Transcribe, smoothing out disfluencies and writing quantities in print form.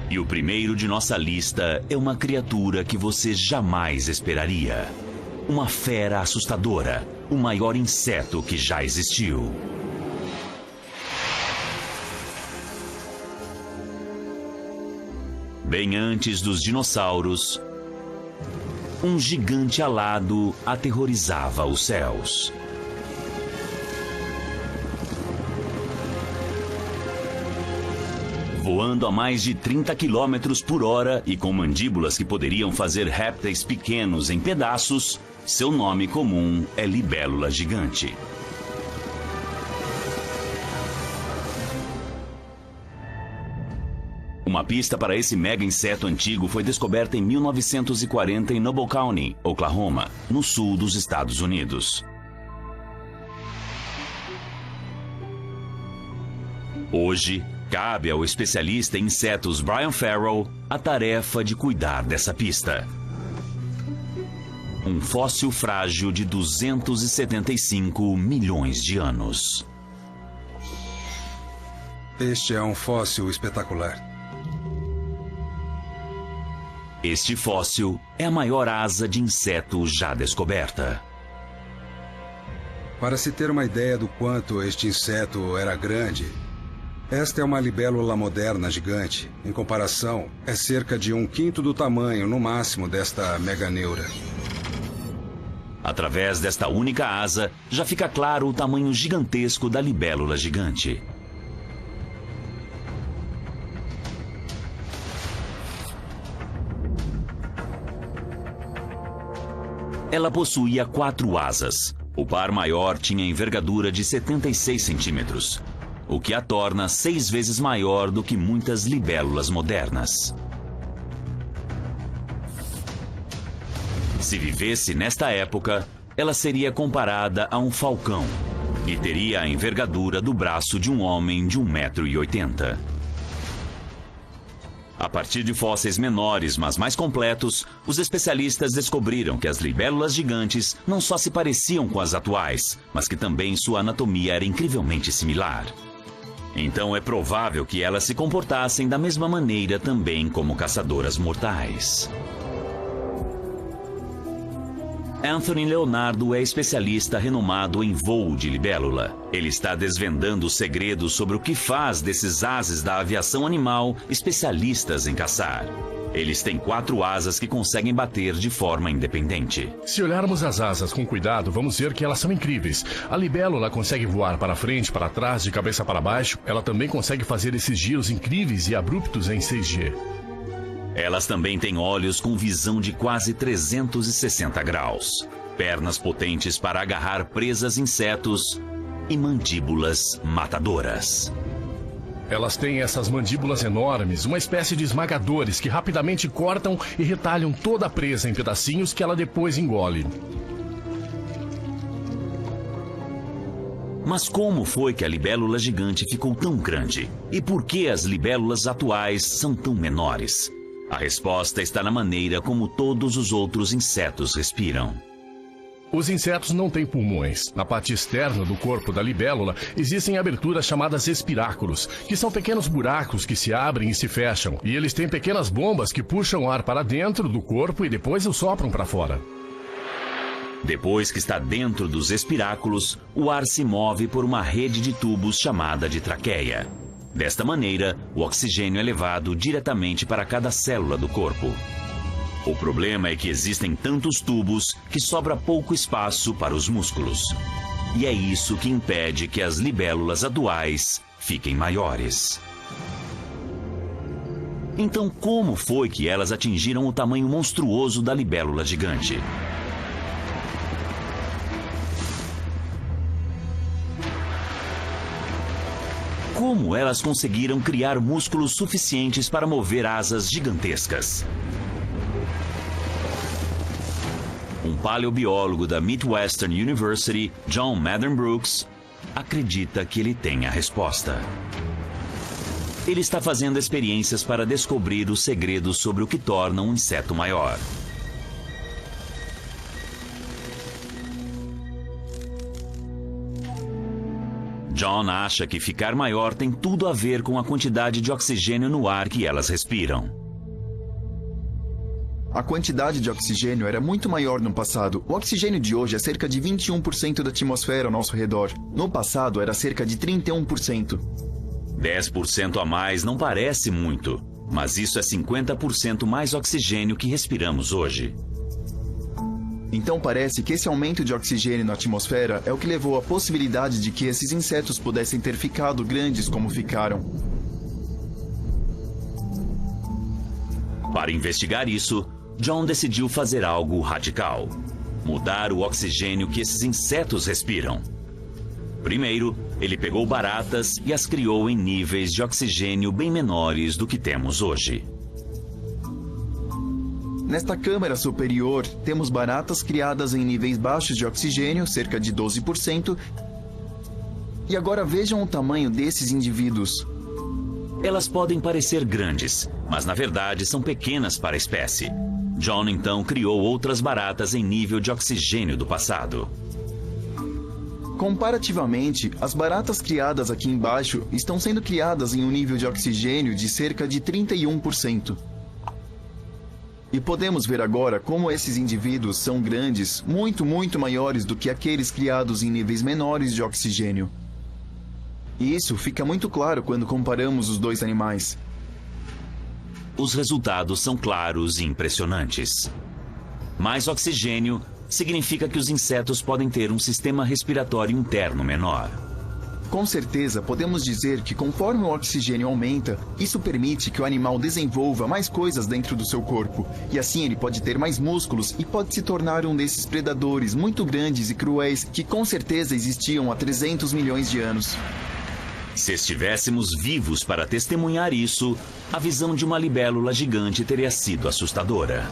E o primeiro de nossa lista é uma criatura que você jamais esperaria. Uma fera assustadora, o maior inseto que já existiu. Bem antes dos dinossauros, um gigante alado aterrorizava os céus. Voando a mais de 30 km por hora e com mandíbulas que poderiam fazer répteis pequenos em pedaços, seu nome comum é libélula gigante. Uma pista para esse mega inseto antigo foi descoberta em 1940 em Noble County, Oklahoma, no sul dos Estados Unidos. Hoje, cabe ao especialista em insetos Brian Farrell a tarefa de cuidar dessa pista. Um fóssil frágil de 275 milhões de anos. Este é um fóssil espetacular. Este fóssil é a maior asa de inseto já descoberta. Para se ter uma ideia do quanto este inseto era grande, esta é uma libélula moderna gigante. Em comparação, é cerca de 1/5 do tamanho, no máximo, desta meganeura. Através desta única asa, já fica claro o tamanho gigantesco da libélula gigante. Ela possuía 4 asas. O par maior tinha envergadura de 76 centímetros, o que a torna 6 vezes maior do que muitas libélulas modernas. Se vivesse nesta época, ela seria comparada a um falcão e teria a envergadura do braço de um homem de 1,80 m. A partir de fósseis menores, mas mais completos, os especialistas descobriram que as libélulas gigantes não só se pareciam com as atuais, mas que também sua anatomia era incrivelmente similar. Então é provável que elas se comportassem da mesma maneira também como caçadoras mortais. Anthony Leonardo é especialista renomado em voo de libélula. Ele está desvendando segredos sobre o que faz desses ases da aviação animal especialistas em caçar. Eles têm 4 asas que conseguem bater de forma independente. Se olharmos as asas com cuidado, vamos ver que elas são incríveis. A libélula consegue voar para frente, para trás, de cabeça para baixo. Ela também consegue fazer esses giros incríveis e abruptos em 6G. Elas também têm olhos com visão de quase 360 graus, pernas potentes para agarrar presas insetos e mandíbulas matadoras. Elas têm essas mandíbulas enormes, uma espécie de esmagadores que rapidamente cortam e retalham toda a presa em pedacinhos que ela depois engole. Mas como foi que a libélula gigante ficou tão grande? E por que as libélulas atuais são tão menores? A resposta está na maneira como todos os outros insetos respiram. Os insetos não têm pulmões. Na parte externa do corpo da libélula existem aberturas chamadas espiráculos, que são pequenos buracos que se abrem e se fecham. E eles têm pequenas bombas que puxam ar para dentro do corpo e depois o sopram para fora. Depois que está dentro dos espiráculos, o ar se move por uma rede de tubos chamada de traqueia. Desta maneira, o oxigênio é levado diretamente para cada célula do corpo. O problema é que existem tantos tubos que sobra pouco espaço para os músculos. E é isso que impede que as libélulas atuais fiquem maiores. Então, como foi que elas atingiram o tamanho monstruoso da libélula gigante? Como elas conseguiram criar músculos suficientes para mover asas gigantescas? Um paleobiólogo da Midwestern University, John Madden Brooks, acredita que ele tem a resposta. Ele está fazendo experiências para descobrir os segredos sobre o que torna um inseto maior. John acha que ficar maior tem tudo a ver com a quantidade de oxigênio no ar que elas respiram. A quantidade de oxigênio era muito maior no passado. O oxigênio de hoje é cerca de 21% da atmosfera ao nosso redor. No passado era cerca de 31%. 10% a mais não parece muito, mas isso é 50% mais oxigênio que respiramos hoje. Então parece que esse aumento de oxigênio na atmosfera é o que levou à possibilidade de que esses insetos pudessem ter ficado grandes como ficaram. Para investigar isso, John decidiu fazer algo radical: mudar o oxigênio que esses insetos respiram. Primeiro, ele pegou baratas e as criou em níveis de oxigênio bem menores do que temos hoje. Nesta câmara superior, temos baratas criadas em níveis baixos de oxigênio, cerca de 12%. E agora vejam o tamanho desses indivíduos. Elas podem parecer grandes, mas na verdade são pequenas para a espécie. John então criou outras baratas em nível de oxigênio do passado. Comparativamente, as baratas criadas aqui embaixo estão sendo criadas em um nível de oxigênio de cerca de 31%. E podemos ver agora como esses indivíduos são grandes, muito maiores do que aqueles criados em níveis menores de oxigênio. E isso fica muito claro quando comparamos os dois animais. Os resultados são claros e impressionantes. Mais oxigênio significa que os insetos podem ter um sistema respiratório interno menor. Com certeza, podemos dizer que conforme o oxigênio aumenta, isso permite que o animal desenvolva mais coisas dentro do seu corpo. E assim ele pode ter mais músculos e pode se tornar um desses predadores muito grandes e cruéis que com certeza existiam há 300 milhões de anos. Se estivéssemos vivos para testemunhar isso, a visão de uma libélula gigante teria sido assustadora.